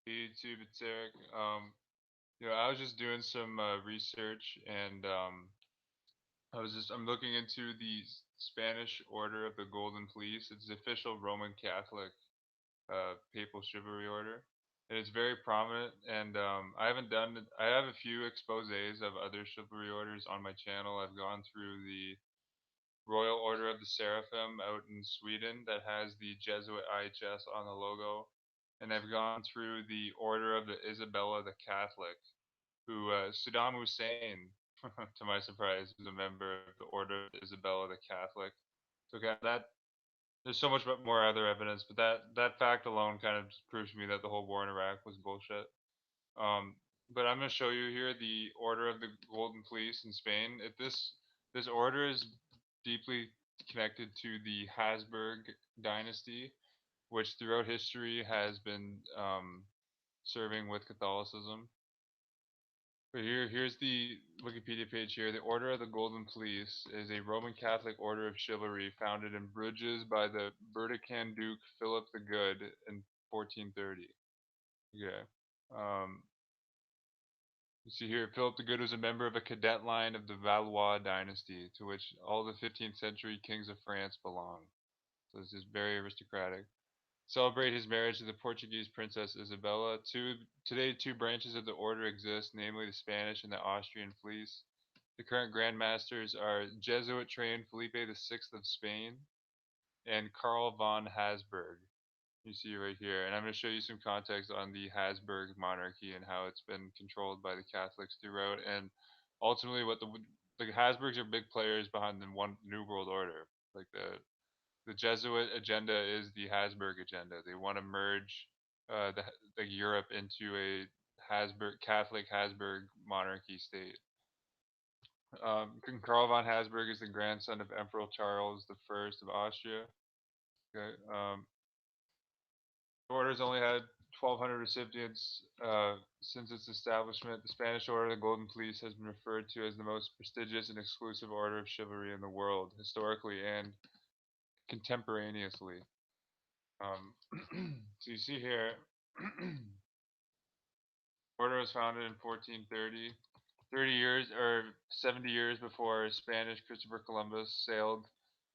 YouTube, it's Eric. I was just doing some research, and I'm looking into the Spanish Order of the Golden Fleece. It's the official Roman Catholic papal chivalry order, and it's very prominent. And I haven't done it. I have a few exposés of other chivalry orders on my channel. I've gone through the Royal Order of the Seraphim out in Sweden that has the Jesuit IHS on the logo, and I've gone through the Order of the Isabella the Catholic, who Saddam Hussein, to my surprise, was a member of the Order of Isabella the Catholic. So kind of that there's so much more other evidence, but that fact alone kind of just proves to me that the whole war in Iraq was bullshit. Um, but I'm going to show you here the Order of the Golden Fleece in Spain. This order is deeply connected to the Habsburg dynasty, which throughout history has been serving with Catholicism. But here's the Wikipedia page here. The Order of the Golden Fleece is a Roman Catholic order of chivalry founded in Bruges by the Burdekin Duke Philip the Good in 1430. Okay. Um, you see here, Philip the Good was a member of a cadet line of the Valois dynasty, to which all the 15th century kings of France belong. So this is very aristocratic. Celebrate his marriage to the Portuguese princess Isabella. Today, two branches of the order exist, namely the Spanish and the Austrian Fleece. The current Grand Masters are Jesuit-trained Felipe VI of Spain and Karl von Habsburg. You see right here, and I'm going to show you some context on the Habsburg monarchy and how it's been controlled by the Catholics throughout, and ultimately what the Habsburgs are big players behind the one New World Order. Like the Jesuit agenda is the Habsburg agenda. They want to merge the Europe into a Catholic Habsburg monarchy state. Karl von Habsburg is the grandson of Emperor Charles I of Austria. Okay. The order's only had 1,200 recipients since its establishment. The Spanish Order of the Golden Fleece has been referred to as the most prestigious and exclusive order of chivalry in the world, historically and contemporaneously. So you see here, order was founded in 1430, 30 years or 70 years before Spanish Christopher Columbus sailed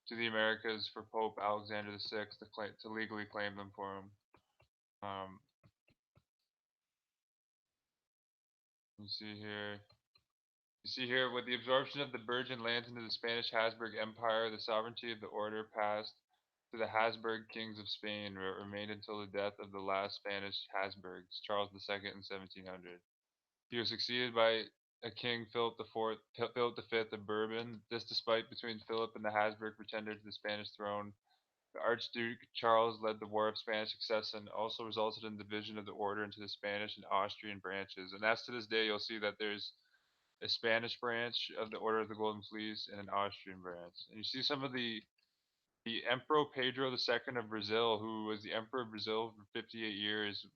to the Americas for Pope Alexander VI to legally claim them for him. Um, you see here, with the absorption of the Virgin lands into the Spanish Habsburg Empire, the sovereignty of the order passed to the Habsburg kings of Spain, where it remained until the death of the last Spanish Habsburgs, Charles II, in 1700. He was succeeded by a king, Philip V of Bourbon. This despite between Philip and the Habsburg pretender to the Spanish throne. The Archduke Charles led the War of Spanish Succession, also resulted in the division of the order into the Spanish and Austrian branches. And as to this day, you'll see that there's a Spanish branch of the Order of the Golden Fleece and an Austrian branch. And you see some of the Emperor Pedro II of Brazil, who was the Emperor of Brazil for 58 years,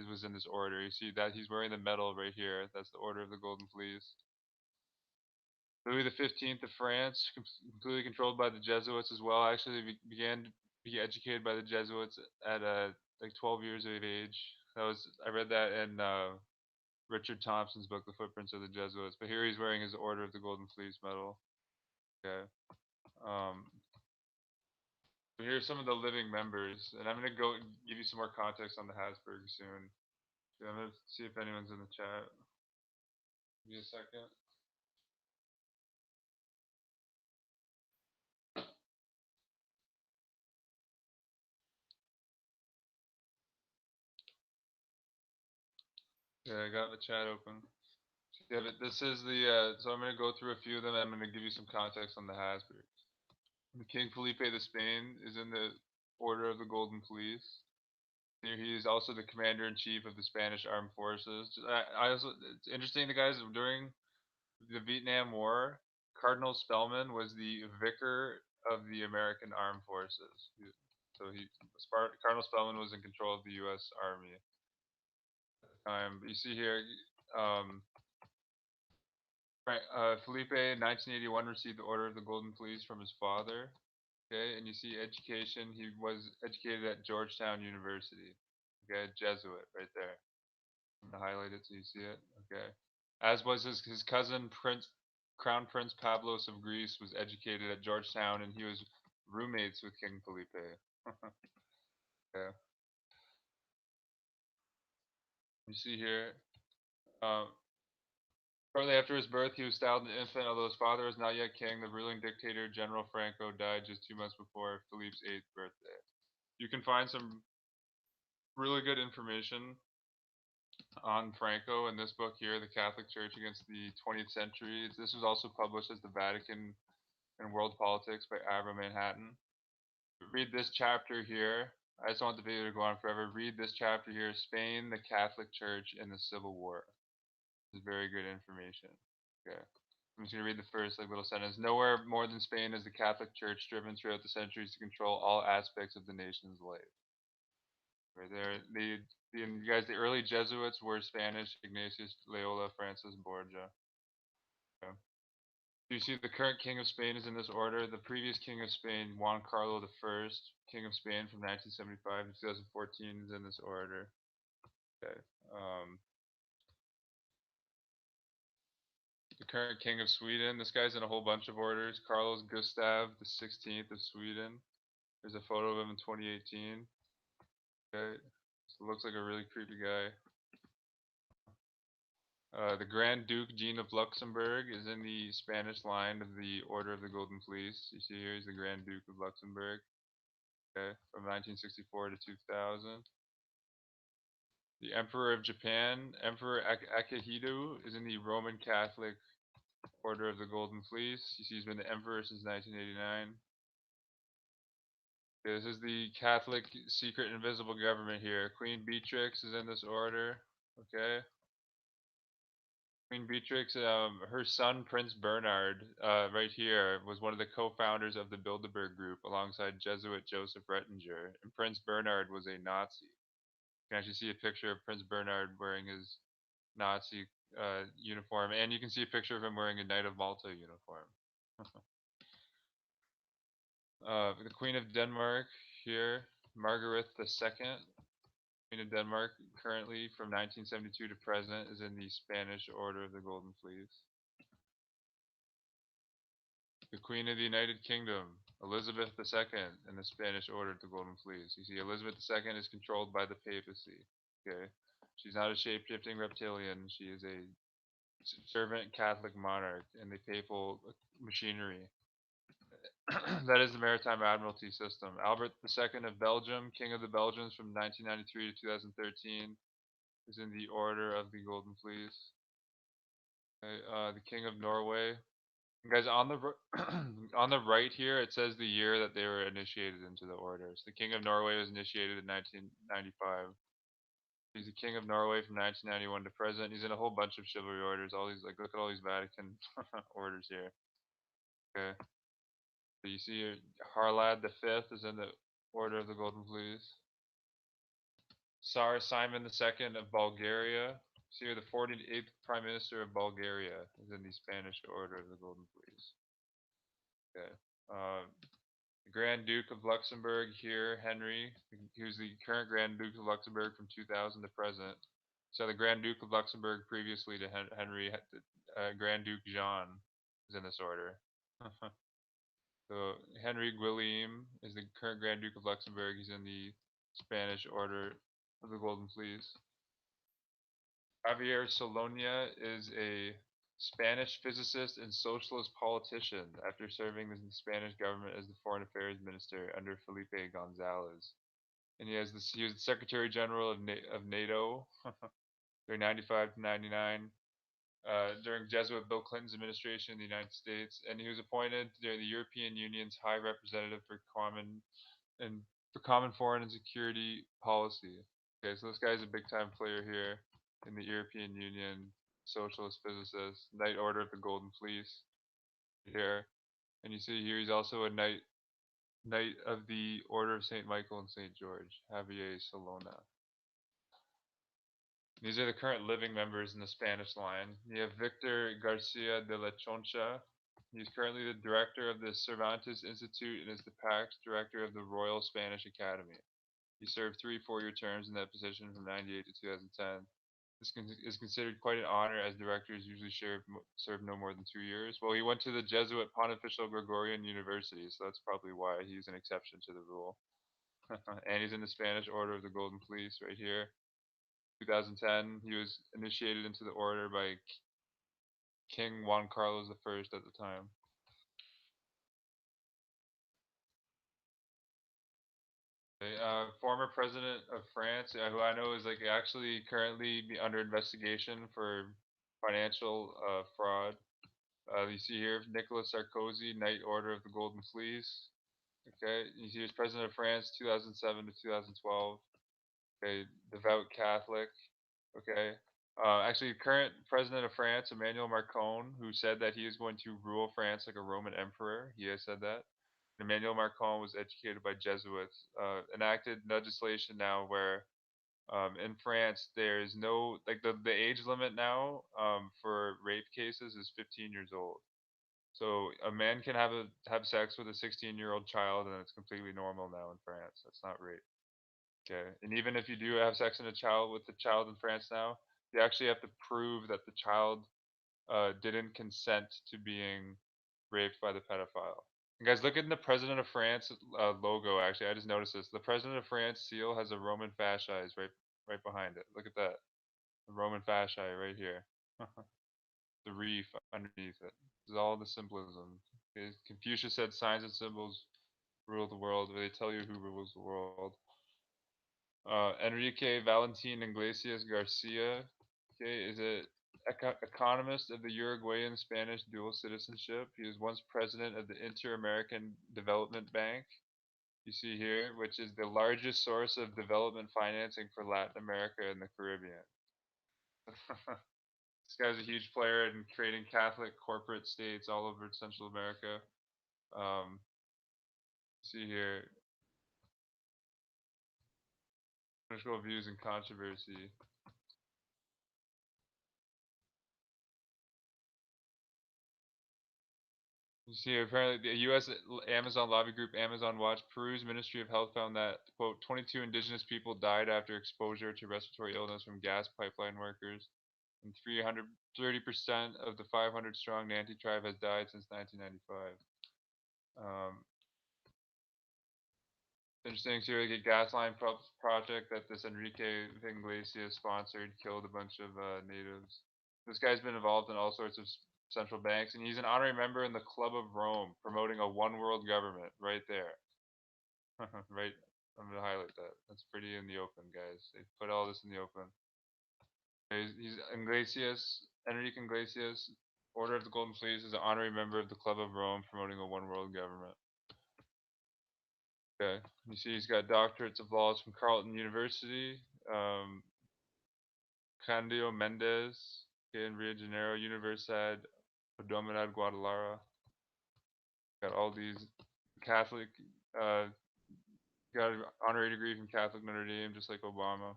was in this order. You see that he's wearing the medal right here. That's the Order of the Golden Fleece. Louis XV of France, completely controlled by the Jesuits as well. Actually, began to be educated by the Jesuits at like 12 years of age. I read that in Richard Thompson's book, The Footprints of the Jesuits. But here he's wearing his Order of the Golden Fleece medal. Okay. Um, So here's some of the living members, and I'm gonna go give you some more context on the Habsburg soon. So I'm gonna see if anyone's in the chat. Give me a second. Yeah, I got the chat open. Yeah, but this is so I'm gonna go through a few of them. And I'm gonna give you some context on the Habsburgs. King Felipe of Spain is in the Order of the Golden Fleece. He is also the commander in chief of the Spanish Armed Forces. It's interesting, the guys during the Vietnam War, Cardinal Spellman was the vicar of the American Armed Forces. Cardinal Spellman was in control of the U.S. Army at the time. But you see here, um, right, Felipe in 1981 received the Order of the Golden Fleece from his father. Okay, and you see education. He was educated at Georgetown University. Okay, Jesuit right there. To highlight it so you see it. Okay. As was his cousin Crown Prince Pavlos of Greece was educated at Georgetown, and he was roommates with King Felipe. Yeah. You see here. Um, Shortly after his birth, he was styled an infant, although his father was not yet king. The ruling dictator, General Franco, died just 2 months before Philippe's 8th birthday. You can find some really good information on Franco in this book here, The Catholic Church Against the 20th Century. This was also published as The Vatican and World Politics by Abra Manhattan. Read this chapter here. I just don't want the video to go on forever. Read this chapter here, Spain, the Catholic Church, and the Civil War. This is very good information. Okay. I'm just going to read the first little sentence. Nowhere more than Spain has the Catholic Church striven throughout the centuries to control all aspects of the nation's life. Right there, you guys, the early Jesuits were Spanish: Ignatius Loyola, Francis Borgia. Okay. So you see, the current king of Spain is in this order. The previous king of Spain, Juan Carlo I, king of Spain from 1975 to 2014, is in this order. Okay. Um, the current king of Sweden. This guy's in a whole bunch of orders. Carlos Gustav the 16th of Sweden. There's a photo of him in 2018. Okay. So looks like a really creepy guy. The Grand Duke Jean of Luxembourg is in the Spanish line of the Order of the Golden Fleece. You see here, he's the Grand Duke of Luxembourg. Okay, from 1964 to 2000. The Emperor of Japan, Emperor Akihito, is in the Roman Catholic Order of the Golden Fleece. You see, he's been the emperor since 1989. Okay, this is the Catholic secret invisible government here. Queen Beatrix is in this order. Okay. Queen Beatrix, her son Prince Bernard, right here, was one of the co-founders of the Bilderberg Group alongside Jesuit Joseph Rettinger. And Prince Bernard was a Nazi. You can actually see a picture of Prince Bernard wearing his Nazi uniform, and you can see a picture of him wearing a Knight of Malta uniform. The Queen of Denmark here, Margaret II, Queen of Denmark, currently from 1972 to present, is in the Spanish Order of the Golden Fleece. The Queen of the United Kingdom, Elizabeth II, in the Spanish Order of the Golden Fleece. You see, Elizabeth II is controlled by the papacy. Okay, she's not a shape-shifting reptilian. She is a servant Catholic monarch in the papal machinery. That is the maritime admiralty system. Albert II of Belgium, King of the Belgians from 1993 to 2013, is in the Order of the Golden Fleece. Okay, the King of Norway. Guys, on the on the right here, it says the year that they were initiated into the order. So the King of Norway was initiated in 1995. He's the King of Norway from 1991 to present. He's in a whole bunch of chivalry orders. All these, like, look at all these Vatican orders here. Okay. So you see here, Harlad V is in the Order of the Golden Fleece. Tsar Simon II of Bulgaria. See here, the 48th Prime Minister of Bulgaria is in the Spanish Order of the Golden Fleece. Okay. The Grand Duke of Luxembourg here, Henry, who's the current Grand Duke of Luxembourg from 2000 to present. So the Grand Duke of Luxembourg previously to Henry, Grand Duke Jean is in this order. So Henry Guillaume is the current Grand Duke of Luxembourg. He's in the Spanish Order of the Golden Fleece. Javier Solonia is a Spanish physicist and socialist politician after serving in the Spanish government as the Foreign Affairs Minister under Felipe Gonzalez. And he was the Secretary General of NATO during 95 to 99, during Jesuit Bill Clinton's administration in the United States, and he was appointed during the European Union's High Representative for Common Foreign and Security Policy. Okay, so this guy's a big time player here in the European Union, socialist physicist, Knight Order of the Golden Fleece here. And you see here he's also a Knight of the Order of St. Michael and St. George, Javier Solana. These are the current living members in the Spanish line. You have Victor Garcia de la Choncha. He's currently the director of the Cervantes Institute and is the Pax director of the Royal Spanish Academy. He served 3 4-year terms in that position from 98 to 2010. Is considered quite an honor, as directors usually serve no more than 2 years. Well, he went to the Jesuit Pontifical Gregorian University, so that's probably why he's an exception to the rule. And he's in the Spanish Order of the Golden Fleece right here. 2010, he was initiated into the order by King Juan Carlos I at the time. Former president of France, who I know is like actually currently under investigation for financial fraud. You see here Nicolas Sarkozy, Knight Order of the Golden Fleece. Okay, he was president of France 2007 to 2012. Okay, devout Catholic. Okay, actually, current president of France, Emmanuel Macron, who said that he is going to rule France like a Roman emperor. He has said that. Emmanuel Macron was educated by Jesuits. Enacted legislation now where in France there's no like the age limit now for rape cases is 15 years old. So a man can have sex with a 16-year-old child, and it's completely normal now in France. That's not rape. Okay, and even if you do have sex in a child with the child in France now, you actually have to prove that the child didn't consent to being raped by the pedophile. And guys, look at the president of France logo. Actually, I just noticed this. The president of France seal has a Roman fasces right behind it. Look at that. The Roman fasciae right here. The reef underneath it. This is all the symbolism. Okay, Confucius said signs and symbols rule the world, but they tell you who rules the world. Enrique Valentin Iglesias Garcia, okay, is a economist of the Uruguayan Spanish dual citizenship. He was once president of the Inter-American Development Bank. You see here, which is the largest source of development financing for Latin America and the Caribbean. This guy's a huge player in creating Catholic corporate states all over Central America. Um, see here, political views and controversy. You see, apparently the U.S. Amazon lobby group Amazon Watch, Peru's Ministry of Health found that, quote, 22 indigenous people died after exposure to respiratory illness from gas pipeline workers, and 330% of the 500-strong Nanti tribe has died since 1995. Interesting too, like a gas line project that this Enrique Iglesias sponsored killed a bunch of natives. This guy's been involved in all sorts of central banks, and he's an honorary member in the Club of Rome, promoting a one world government right there. Right, I'm gonna highlight that. That's pretty in the open, guys. They put all this in the open. He's Iglesias, Enrique Iglesias, Order of the Golden Fleece, is an honorary member of the Club of Rome, promoting a one world government. Okay. You see, he's got doctorates of laws from Carleton University, um, Candido Mendez, okay, in Rio de Janeiro, Universidad Dominad Guadalajara. Got all these Catholic, uh, got an honorary degree from Catholic Notre Dame, just like Obama.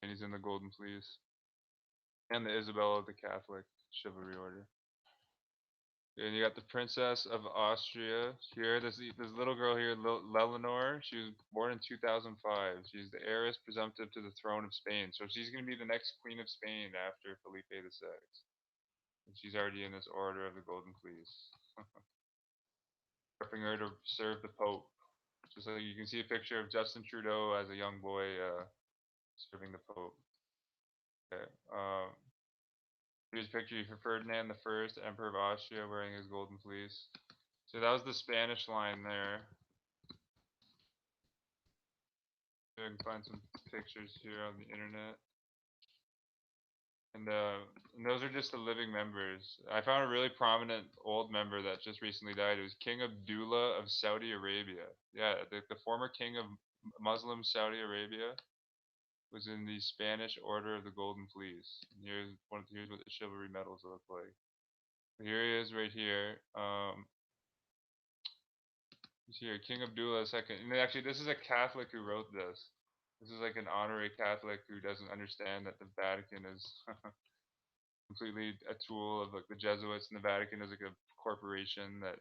And he's in the Golden Fleece. And the Isabella of the Catholic Chivalry Order. And you got the Princess of Austria here. This little girl here, Leonor. She was born in 2005. She's the heiress presumptive to the throne of Spain. So she's going to be the next Queen of Spain after Felipe VI. And she's already in this Order of the Golden Fleece. Prepping her to serve the Pope. Just like you can see a picture of Justin Trudeau as a young boy serving the Pope. Okay. Here's a picture of Ferdinand the First, Emperor of Austria, wearing his golden fleece. So that was the Spanish line there. I can find some pictures here on the internet. And those are just the living members. I found a really prominent old member that just recently died. It was King Abdullah of Saudi Arabia. Yeah, the former king of Muslim Saudi Arabia was in the Spanish Order of the Golden Fleece. And here's what the chivalry medals look like. Here he is right here. Here, King Abdullah II. And actually, this is a Catholic who wrote this. This is like an honorary Catholic who doesn't understand that the Vatican is completely a tool of like the Jesuits, and the Vatican is like a corporation that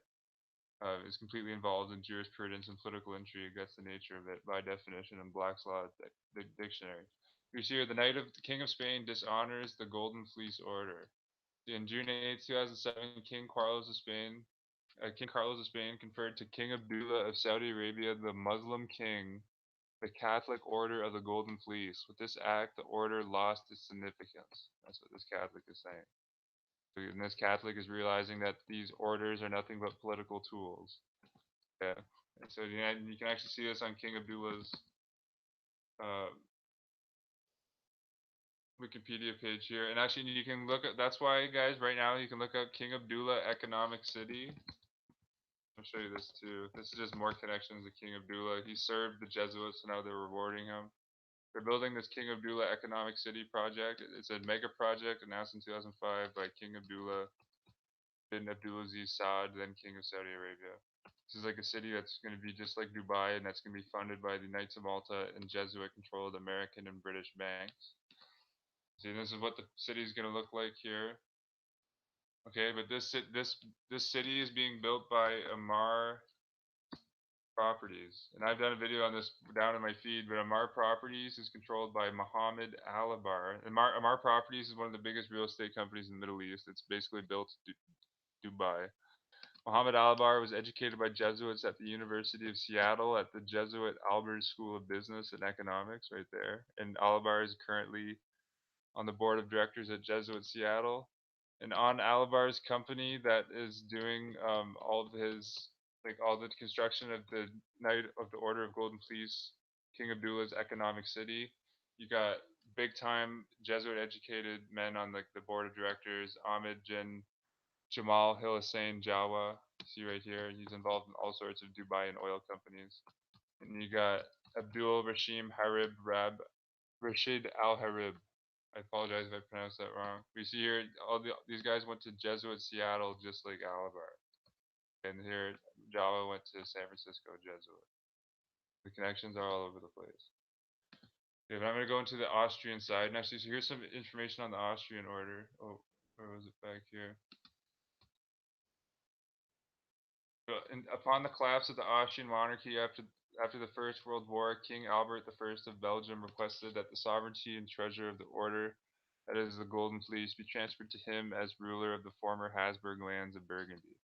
is completely involved in jurisprudence and political intrigue. That's the nature of it by definition in Black's Law dictionary. We see here the Knight of the King of Spain dishonors the Golden Fleece Order. In June 8, 2007, King Carlos of Spain conferred to King Abdullah of Saudi Arabia, the Muslim king, the Catholic Order of the Golden Fleece. With this act, the order lost its significance. That's what this Catholic is saying. And this Catholic is realizing that these orders are nothing but political tools. Yeah. And so you can actually see this on King Abdullah's uh, Wikipedia page here. And actually, you can look at that's why, guys, right now you can look up King Abdullah Economic City. I'll show you this too. This is just more connections to King Abdullah. He served the Jesuits, and now they're rewarding him. They're building this King Abdullah Economic City project. It's a mega project announced in 2005 by King Abdullah bin Abdulaziz Saud, then King of Saudi Arabia. This is like a city that's going to be just like Dubai, and that's going to be funded by the Knights of Malta and Jesuit-controlled American and British banks. See, this is what the city is going to look like here. Okay, but this city is being built by Amar Properties, and I've done a video on this down in my feed. But Amar Properties is controlled by Mohammed Alabar. Amar Properties is one of the biggest real estate companies in the Middle East. It's basically built Dubai. Mohammed Alabar was educated by Jesuits at the University of Seattle at the Jesuit Albert School of Business and Economics, right there. And Alabar is currently on the board of directors at Jesuit Seattle. And on Alabar's company that is doing all of his, like all the construction of the Knight of the Order of Golden Fleece, King Abdullah's economic city, you got big time Jesuit educated men on like the board of directors. Ahmed Jin Jamal Hussein Jawa, see right here, he's involved in all sorts of Dubai and oil companies. And you got Abdul Rashim Harib Rashid Al Harib. I apologize if I pronounced that wrong. We see here these guys went to Jesuit Seattle just like Alabar, and here Jawa went to San Francisco Jesuit. The connections are all over the place. Okay, but I'm going to go into the Austrian side. And actually, so here's some information on the Austrian order. Oh, where was it back here? Upon the collapse of the Austrian monarchy after the First World War, King Albert I of Belgium requested that the sovereignty and treasure of the order, that is the Golden Fleece, be transferred to him as ruler of the former Habsburg lands of Burgundy.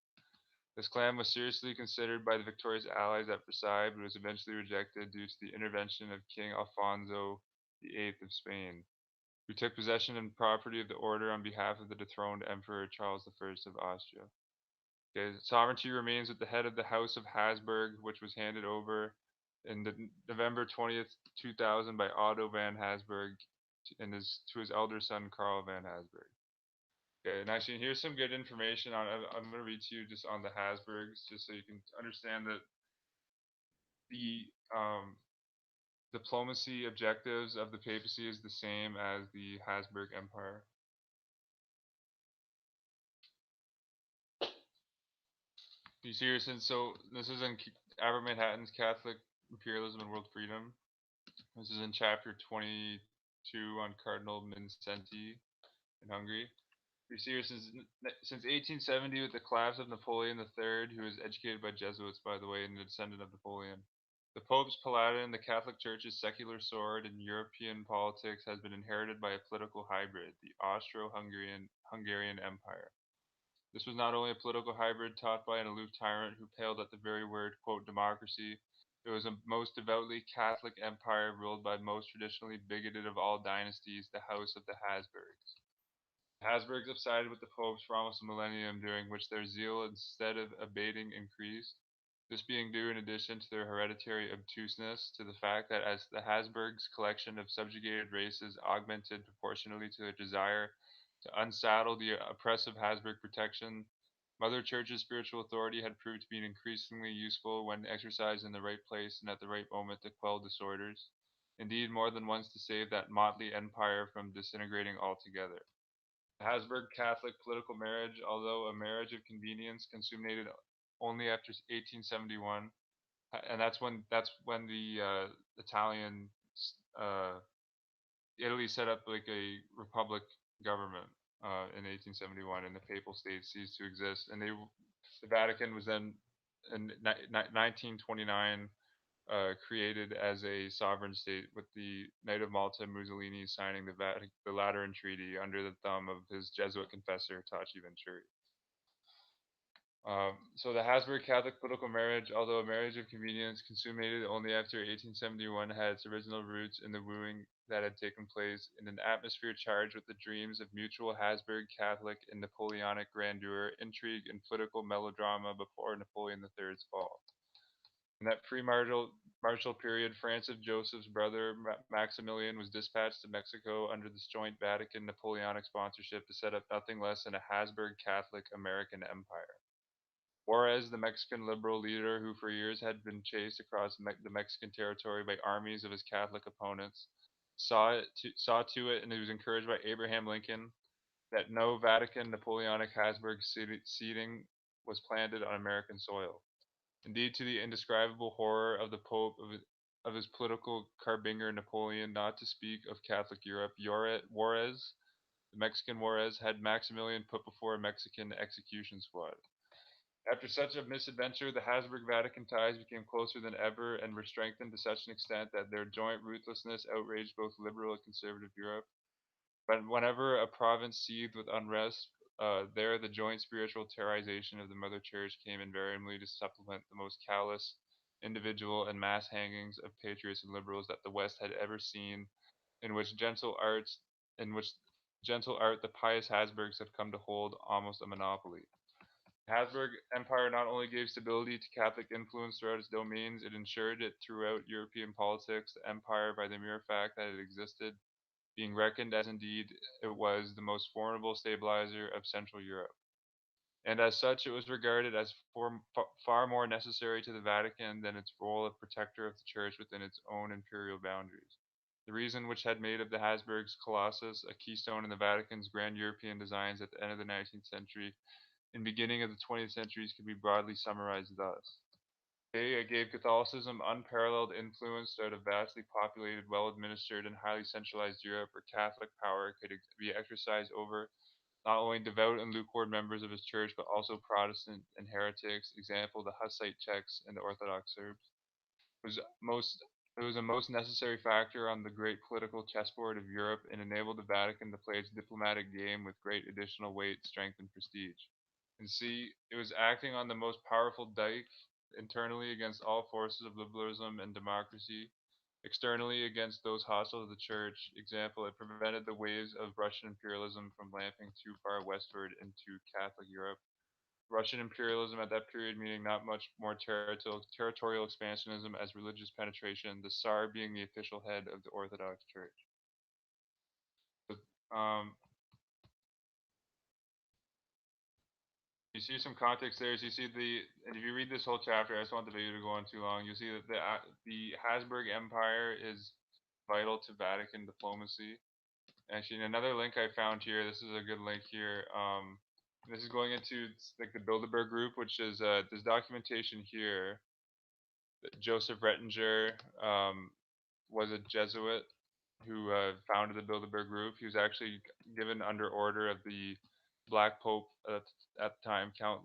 This claim was seriously considered by the victorious allies at Versailles, but was eventually rejected due to the intervention of King Alfonso VIII of Spain, who took possession and property of the order on behalf of the dethroned Emperor Charles I of Austria. Okay, sovereignty remains with the head of the House of Habsburg, which was handed over in November 20th, 2000 by Otto van Habsburg to his elder son Karl van Habsburg. Okay, and actually here's some good information on. I'm going to read to you just on the Habsburgs, just so you can understand that the diplomacy objectives of the papacy is the same as the Habsburg Empire. You see here, so this is in Albert Manhattan's Catholic Imperialism and World Freedom. This is in chapter 22 on Cardinal Mindszenty in Hungary. You see here, since 1870, with the collapse of Napoleon III, who was educated by Jesuits, by the way, and a descendant of Napoleon, the Pope's paladin, the Catholic Church's secular sword in European politics, has been inherited by a political hybrid, the Austro-Hungarian Empire. This was not only a political hybrid taught by an aloof tyrant who paled at the very word, quote, democracy. It was a most devoutly Catholic empire ruled by most traditionally bigoted of all dynasties, the House of the Habsburgs. The Habsburgs have sided with the popes for almost a millennium, during which their zeal, instead of abating, increased. This being due, in addition to their hereditary obtuseness, to the fact that as the Habsburgs' collection of subjugated races augmented proportionally to their desire to unsaddle the oppressive Habsburg protection, Mother Church's spiritual authority had proved to be increasingly useful when exercised in the right place and at the right moment to quell disorders. Indeed, more than once to save that motley empire from disintegrating altogether. The Habsburg Catholic political marriage, although a marriage of convenience, consummated only after 1871, and that's when the Italian uh, Italy set up like a republic government in 1871, and the Papal States ceased to exist. And the Vatican was then in 1929 created as a sovereign state, with the Knight of Malta Mussolini signing the Lateran Treaty under the thumb of his Jesuit confessor Taci Venturi. So the Habsburg Catholic political marriage, although a marriage of convenience consummated only after 1871, had its original roots in the wooing that had taken place in an atmosphere charged with the dreams of mutual Habsburg Catholic and Napoleonic grandeur, intrigue, and political melodrama before Napoleon III's fall. In that pre-martial period, Francis Joseph's brother Maximilian was dispatched to Mexico under this joint Vatican Napoleonic sponsorship to set up nothing less than a Habsburg Catholic American empire. Juarez, the Mexican liberal leader who for years had been chased across the Mexican territory by armies of his Catholic opponents, saw to it, and he was encouraged by Abraham Lincoln, that no Vatican Napoleonic Habsburg seating was planted on American soil. Indeed, to the indescribable horror of the Pope of his political carbinger Napoleon, not to speak of Catholic Europe, Juarez, the Mexican Juarez, had Maximilian put before a Mexican execution squad. After such a misadventure, the Habsburg Vatican ties became closer than ever and were strengthened to such an extent that their joint ruthlessness outraged both liberal and conservative Europe. But whenever a province seethed with unrest, there the joint spiritual terrorization of the Mother Church came invariably to supplement the most callous individual and mass hangings of patriots and liberals that the West had ever seen, in which in which gentle art the pious Habsburgs have come to hold almost a monopoly. The Habsburg Empire not only gave stability to Catholic influence throughout its domains, it ensured it throughout European politics. The empire, by the mere fact that it existed, being reckoned as indeed it was the most formidable stabilizer of Central Europe. And as such, it was regarded as far more necessary to the Vatican than its role of protector of the Church within its own imperial boundaries. The reason which had made of the Habsburgs Colossus a keystone in the Vatican's grand European designs at the end of the 19th century and beginning of the 20th centuries can be broadly summarized thus. It gave Catholicism unparalleled influence throughout a vastly populated, well-administered, and highly centralized Europe where Catholic power could be exercised over not only devout and lukewarm members of his church, but also Protestant and heretics, example the Hussite Czechs and the Orthodox Serbs. Was most it was a most necessary factor on the great political chessboard of Europe and enabled the Vatican to play its diplomatic game with great additional weight, strength, and prestige. And C, it was acting on the most powerful dike internally against all forces of liberalism and democracy, externally against those hostile to the church. Example, it prevented the waves of Russian imperialism from lamping too far westward into Catholic Europe. Russian imperialism at that period meaning not much more territorial expansionism as religious penetration, the Tsar being the official head of the Orthodox Church. But, you see some context there. As you see and if you read this whole chapter, I just want the video to go on too long. You'll see that the Habsburg Empire is vital to Vatican diplomacy. Actually, another link I found here. This is a good link here. This is going into like the Bilderberg Group, which is this documentation here. Joseph Rettinger was a Jesuit who founded the Bilderberg Group. He was actually given under order of the Black Pope at the time, Count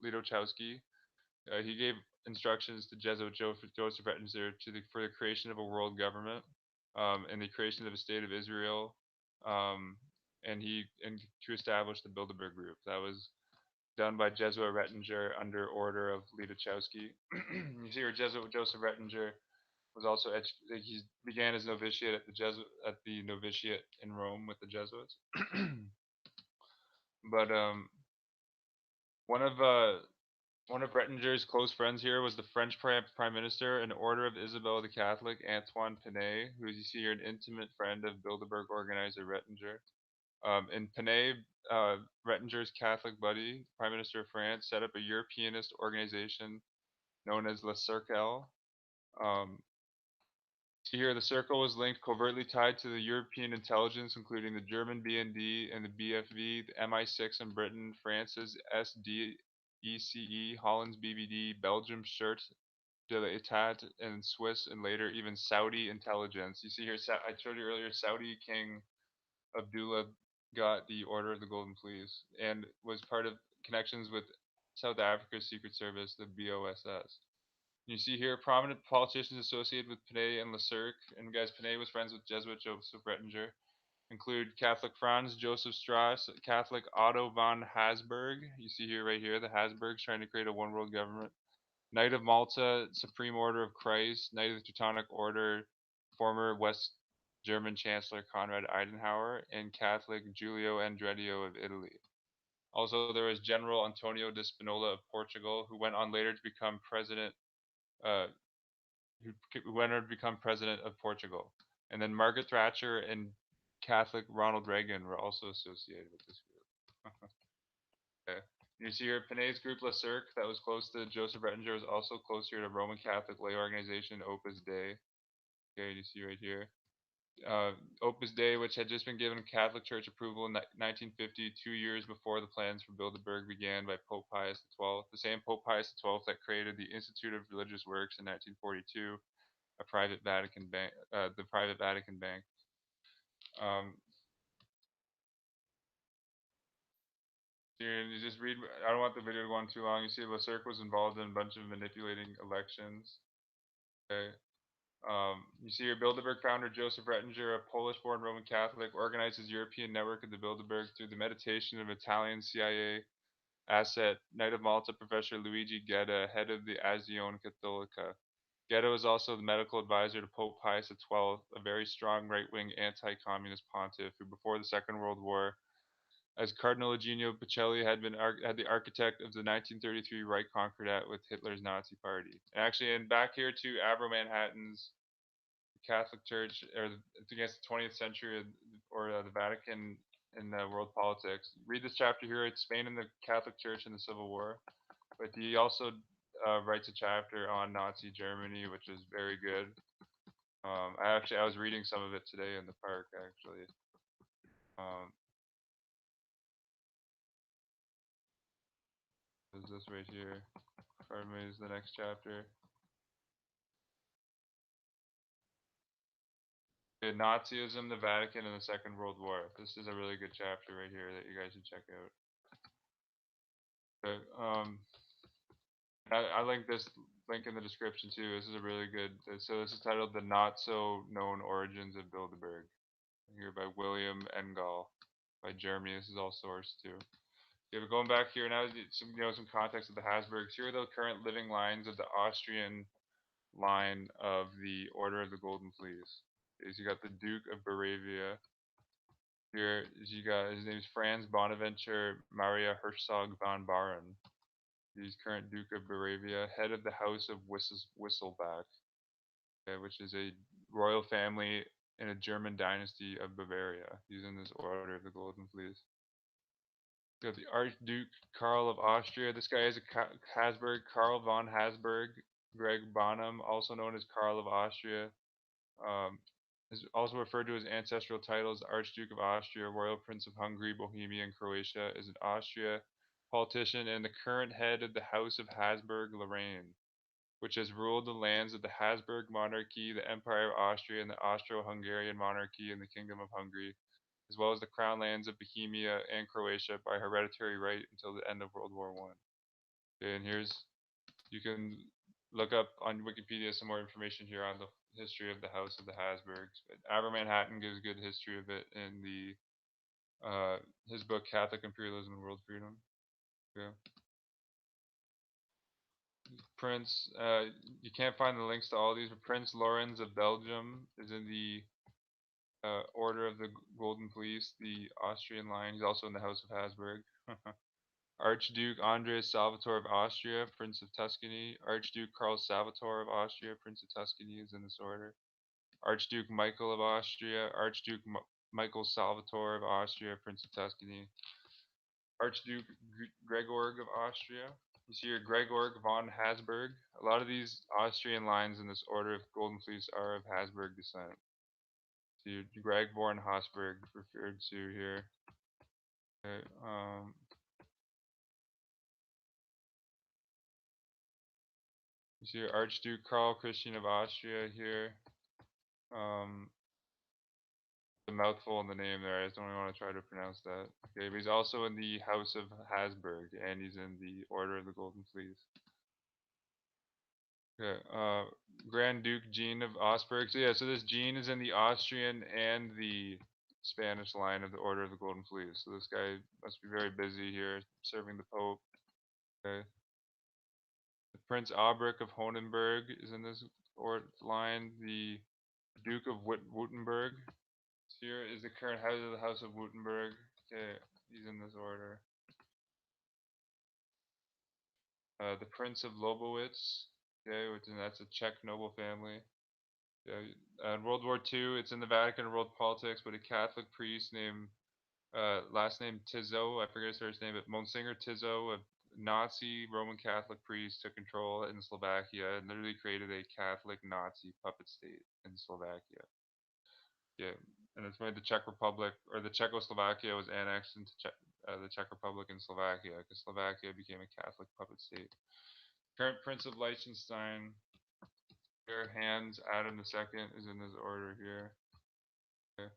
Lidowchowski. He gave instructions to Jesuit Joseph Rettinger for the creation of a world government and the creation of a state of Israel, and to establish the Bilderberg Group. That was done by Jesuit Rettinger under order of Lidowchowski. You see here, Jesuit Joseph Rettinger was also he began his novitiate at the novitiate in Rome with the Jesuits. But one of Rettinger's close friends here was the French Prime Minister and Order of Isabella the Catholic, Antoine Pinay, who you see here an intimate friend of Bilderberg organizer Rettinger. In Pinay, Rettinger's Catholic buddy, Prime Minister of France, set up a Europeanist organization known as Le Cercle. See here, the Circle was linked covertly tied to the European intelligence, including the German BND and the BFV, the MI6 in Britain, France's SDECE, Holland's BBD, Belgium's Shirt de l'Etat, and Swiss, and later even Saudi intelligence. You see here, I showed you earlier, Saudi King Abdullah got the Order of the Golden Fleece and was part of connections with South Africa's Secret Service, the BOSS. You see here prominent politicians associated with Panay and Leclerc, and guys, Panay was friends with Jesuit Joseph Rettinger. Include Catholic Franz Joseph Strauss, Catholic Otto von Habsburg. You see here, right here, the Habsburgs trying to create a one world government. Knight of Malta, Supreme Order of Christ, Knight of the Teutonic Order, former West German Chancellor Konrad Adenauer, and Catholic Giulio Andretti of Italy. Also, there was General Antonio de Spinola of Portugal, who went on later to become president. Uh, who went on to become president of Portugal. And then Margaret Thatcher and Catholic Ronald Reagan were also associated with this group. Okay. You see here, Panay's group La Cirque, that was close to Joseph Rettinger, was also close here to Roman Catholic lay organization Opus Dei. Okay, you see right here. Uh, Opus Dei, which had just been given Catholic Church approval in 1950, 2 years before the plans for Bilderberg began by Pope Pius XII, the same Pope Pius XII that created the Institute of Religious Works in 1942, a private Vatican bank, the private Vatican Bank. Um, you just read. I don't want the video to go on too long. You see, Leclerc was involved in a bunch of manipulating elections. Okay. You see your Bilderberg founder Joseph Rettinger, a Polish-born Roman Catholic, organized his European network of the Bilderberg through the mediation of Italian CIA asset Knight of Malta Professor Luigi Gedda, head of the Azione Cattolica. Gedda was also the medical advisor to Pope Pius XII, a very strong right-wing anti-communist pontiff who, before the Second World War, as Cardinal Eugenio Pacelli had the architect of the 1933 Reich Concordat with Hitler's Nazi Party. And actually, and back here to Avro Manhattan's Catholic Church, or against the 20th century, or the Vatican in world politics. Read this chapter here. It's Spain and the Catholic Church in the Civil War. But he also writes a chapter on Nazi Germany, which is very good. I was reading some of it today in the park actually. Um, is this right here? Pardon me, is the next chapter. Okay, Nazism, the Vatican, and the Second World War. This is a really good chapter right here that you guys should check out. Okay, I link this link in the description too. This is a really good. So this is titled "The Not So Known Origins of Bilderberg," here by William Engel, by Germany. This is all sourced too. Yeah, but going back here now, some context of the Habsburgs. Here are the current living lines of the Austrian line of the Order of the Golden Fleece. Is you got the Duke of Bavaria. Here is you got his name is Franz Bonaventure Maria Herzog von Baron. He's current Duke of Bavaria, head of the House of Whistleback, which is a royal family in a German dynasty of Bavaria. He's in this Order of the Golden Fleece. Got the Archduke Karl of Austria. This guy is a Habsburg, Karl von Habsburg. Greg Bonham, also known as Karl of Austria, um, is also referred to his ancestral titles Archduke of Austria, Royal Prince of Hungary, Bohemia, and Croatia, is an Austria politician and the current head of the House of Habsburg-Lorraine, which has ruled the lands of the Habsburg monarchy, the Empire of Austria, and the Austro-Hungarian monarchy in the Kingdom of Hungary, as well as the crown lands of Bohemia and Croatia by hereditary right until the end of World War One. Okay, and you can look up on Wikipedia some more information here on the history of the House of the Habsburgs. Aber Manhattan gives good history of it in the his book Catholic Imperialism and World Freedom. Yeah. Prince, you can't find the links to all these, but Prince Lawrence of Belgium is in the Order of the Golden Fleece, the Austrian line. He's also in the House of Habsburg. Archduke Andres Salvator of Austria, Prince of Tuscany. Archduke Karl Salvator of Austria, Prince of Tuscany, is in this order. Archduke Michael of Austria, Archduke Michael Salvator of Austria, Prince of Tuscany. Archduke Gregorg of Austria. You see here, Gregorg von Habsburg. A lot of these Austrian lines in this order of Golden Fleece are of Habsburg descent. See, Greg von Habsburg referred to here. Okay, you see Archduke Karl Christian of Austria here. A mouthful in the name there. I just don't even want to try to pronounce that. Okay, but he's also in the House of Habsburg, and he's in the Order of the Golden Fleece. Okay. Grand Duke Jean of Augsburg. So yeah, so this Jean is in the Austrian and the Spanish line of the Order of the Golden Fleece. So this guy must be very busy here serving the Pope. Okay. The Prince Albrecht of Honenberg is in this line. The Duke of Württemberg. Here is the current head of the House of Württemberg. Okay, he's in this order. The Prince of Lobowitz. Okay, that's a Czech noble family. Yeah, in World War II, it's in the Vatican world politics, but a Catholic priest named last name Tizot, I forget his first name, but Monsignor Tizot, a Nazi Roman Catholic priest, took control in Slovakia and literally created a Catholic Nazi puppet state in Slovakia. Yeah, and it's made the Czech Republic or the Czechoslovakia was annexed into the Czech Republic and Slovakia because Slovakia became a Catholic puppet state. Current Prince of Liechtenstein, their hands Adam II is in this order here. Okay.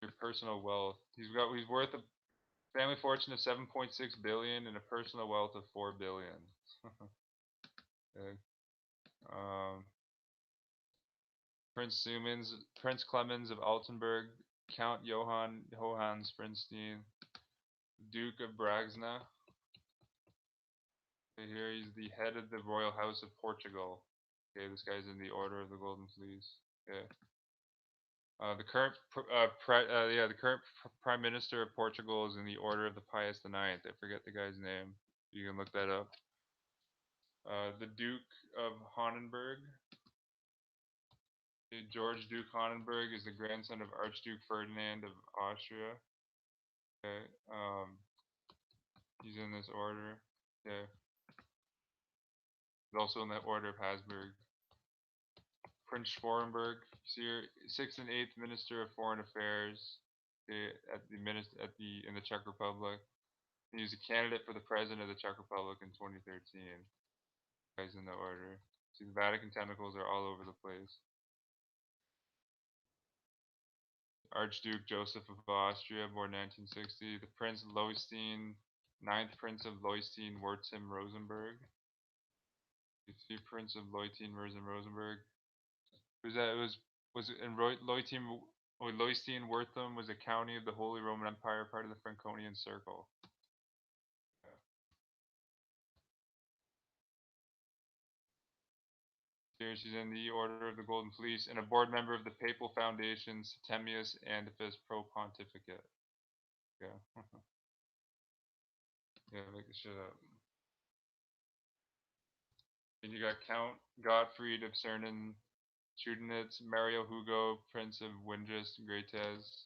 Your personal wealth. He's worth a family fortune of 7.6 billion and a personal wealth of 4 billion. Okay. Um, Prince Clemens of Altenburg, Count Johann Springsteen, Duke of Braxna. Okay, here he's the head of the Royal House of Portugal. Okay, this guy's in the Order of the Golden Fleece. Okay. The current Prime Minister of Portugal is in the Order of the Pius IX. I forget the guy's name. You can look that up. The Duke of Honenberg. George Duke Honenberg is the grandson of Archduke Ferdinand of Austria. Okay. He's in this order. Okay. He's also in the Order of Habsburg. Prince Schwarenberg, here, sixth and eighth Minister of Foreign Affairs in the Czech Republic. He was a candidate for the president of the Czech Republic in 2013. Guys in the order. See, the Vatican tentacles are all over the place. Archduke Joseph of Austria, born 1960. The Prince Leustein, ninth Prince of Leustein, Wertem Rosenberg. You see Prince of Rosenberg. Was that? It was it in Leutein? Leustein Wertem was a county of the Holy Roman Empire, part of the Franconian Circle. Here she's in the Order of the Golden Fleece and a board member of the Papal Foundation Septimius Antiphus Pro Pontificate. Yeah. Yeah, make this shit up. And you got Count Gottfried of Cernan Chudenitz, Mario Hugo, Prince of Windgest Greatez.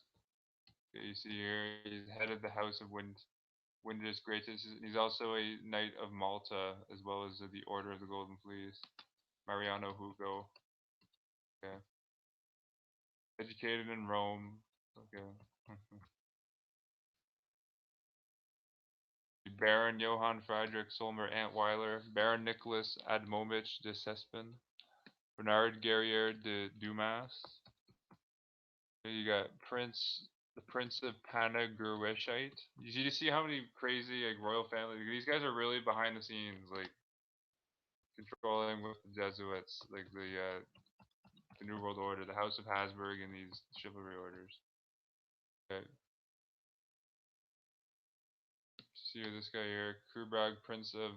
Okay, you see here, he's head of the House of Windgest Greatez. He's also a Knight of Malta, as well as the Order of the Golden Fleece. Mariano Hugo. Okay. Educated in Rome. Okay. Baron Johann Friedrich Solmer Antweiler, Baron Nicholas Admomich de Cespin, Bernard Guerrier de Dumas. You got the Prince of Panagureshite. You see how many crazy like royal families? These guys are really behind the scenes, like controlling with the Jesuits, like the New World Order, the House of Habsburg, and these chivalry orders. Okay. See this guy here, Kubrag, Prince of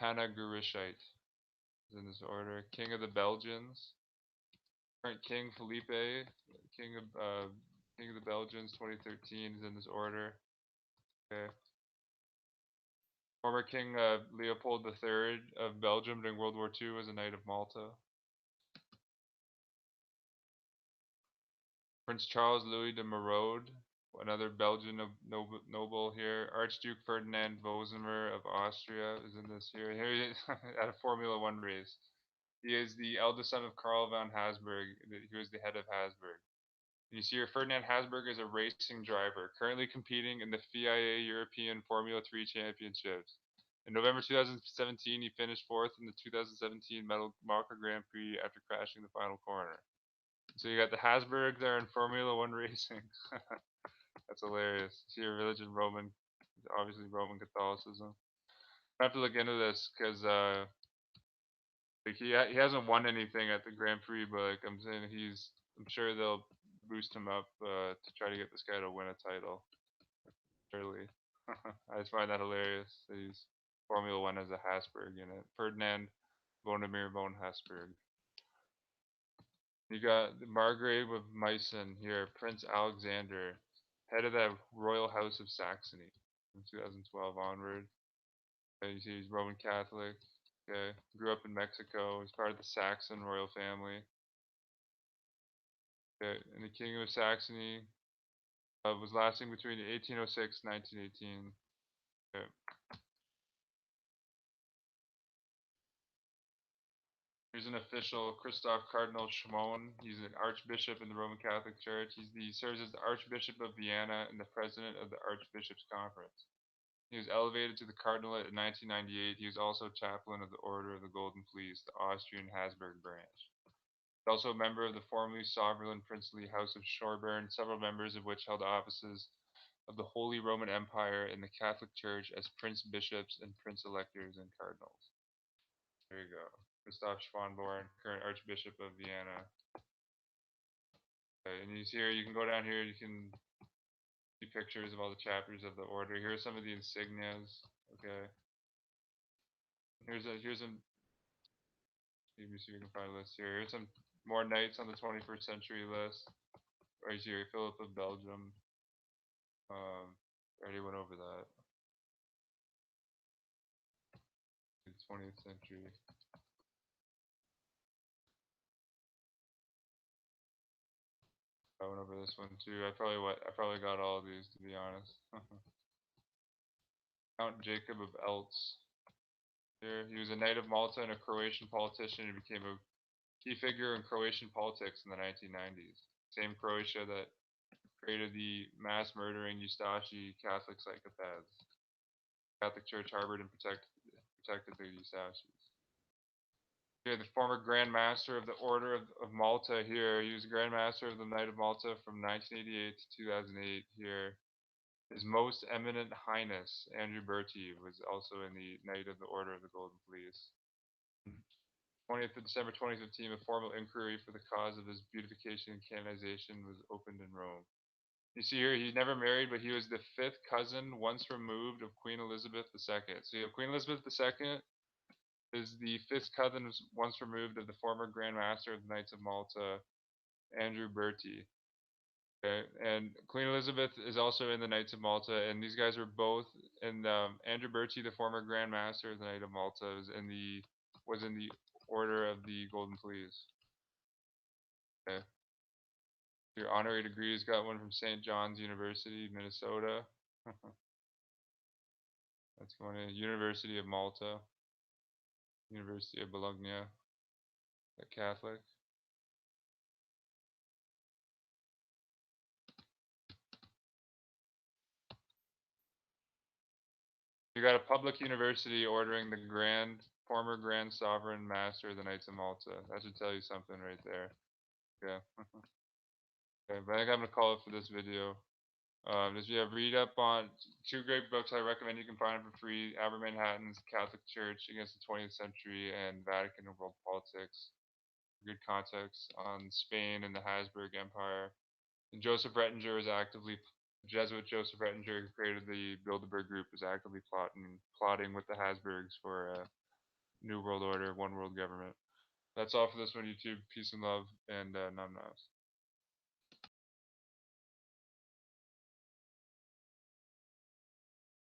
Panagureshite, is in this order. King of the Belgians. Current King Felipe, King of uh, King of the Belgians, 2013, is in this order. Okay. Former King Leopold III of Belgium during World War II was a Knight of Malta. Prince Charles Louis de Merode, another Belgian noble here. Archduke Ferdinand Vosemer of Austria is in this here. Here he is at a Formula One race. He is the eldest son of Karl von Habsburg. He was the head of Habsburg. You see here, Ferdinand Habsburg is a racing driver, currently competing in the FIA European Formula 3 Championships. In November 2017, he finished fourth in the 2017 Malta Grand Prix after crashing the final corner. So you got the Habsburgs there in Formula One racing. That's hilarious. See your religion, obviously Roman Catholicism. I have to look into this because Like he hasn't won anything at the Grand Prix, but like I'm saying I'm sure they'll boost him up to try to get this guy to win a title early. I just find that hilarious that he's Formula One as a Hasberg in it. Ferdinand Bonamir von Hasberg. You got the Margrave of Meissen here, Prince Alexander, head of the Royal House of Saxony from 2012 onward. You see he's Roman Catholic. Okay, grew up in Mexico. He's part of the Saxon royal family. Okay, in the Kingdom of Saxony was lasting between 1806 and 1918. Okay. Here's an official Christoph Cardinal Schmoen. He's an archbishop in the Roman Catholic Church. He serves as the Archbishop of Vienna and the president of the Archbishops' Conference. He was elevated to the cardinalate in 1998. He was also chaplain of the Order of the Golden Fleece, the Austrian Habsburg branch. He's also a member of the formerly sovereign princely House of Schorborn, several members of which held offices of the Holy Roman Empire in the Catholic Church as prince bishops and prince electors and cardinals. There you go. Gustav Schwanborn, current Archbishop of Vienna. Okay, and you see here, you can go down here, you can see pictures of all the chapters of the order. Here are some of the insignias. Okay. Here's a maybe see if we can find a list here. Here's some more knights on the 21st century list. Right here, Philip of Belgium. Already went over that. The 20th century. I went over this one too. I probably got all of these to be honest. Count Jacob of Eltz. Here, he was a knight of Malta and a Croatian politician and became a key figure in Croatian politics in the 1990s. Same Croatia that created the mass murdering Ustashi Catholic psychopaths. Catholic Church harbored and protected the Ustashis. Here, the former Grand Master of the Order of Malta here. He was Grand Master of the Knight of Malta from 1988 to 2008 here. His Most Eminent Highness, Andrew Bertie, was also in the Knight of the Order of the Golden Fleece. 20th of December 2015, a formal inquiry for the cause of his beatification and canonization was opened in Rome. You see here, he's never married, but he was the fifth cousin, once removed, of Queen Elizabeth II. So you have Queen Elizabeth II is the fifth cousin, once removed, of the former Grand Master of the Knights of Malta, Andrew Bertie. Okay, and Queen Elizabeth is also in the Knights of Malta, and these guys were both in Andrew Bertie, the former Grand Master of the Knight of Malta, was in the Order of the Golden Fleece. Okay. Your honorary degrees got one from St. John's University, Minnesota. That's going to University of Malta, University of Bologna, a Catholic. You got a public university ordering the former Grand Sovereign Master of the Knights of Malta. That should tell you something right there. Yeah. Okay, but I think I'm gonna call it for this video. Just read up on two great books I recommend you can find for free: Aber Manhattan's Catholic Church Against the 20th Century and Vatican and World Politics. Good context on Spain and the Habsburg Empire. And Joseph Rettinger was actively Jesuit Joseph Rettinger, who created the Bilderberg Group, was actively plotting with the Habsburgs for a new world order, one world government. That's all for this one, YouTube. Peace and love, and num noms.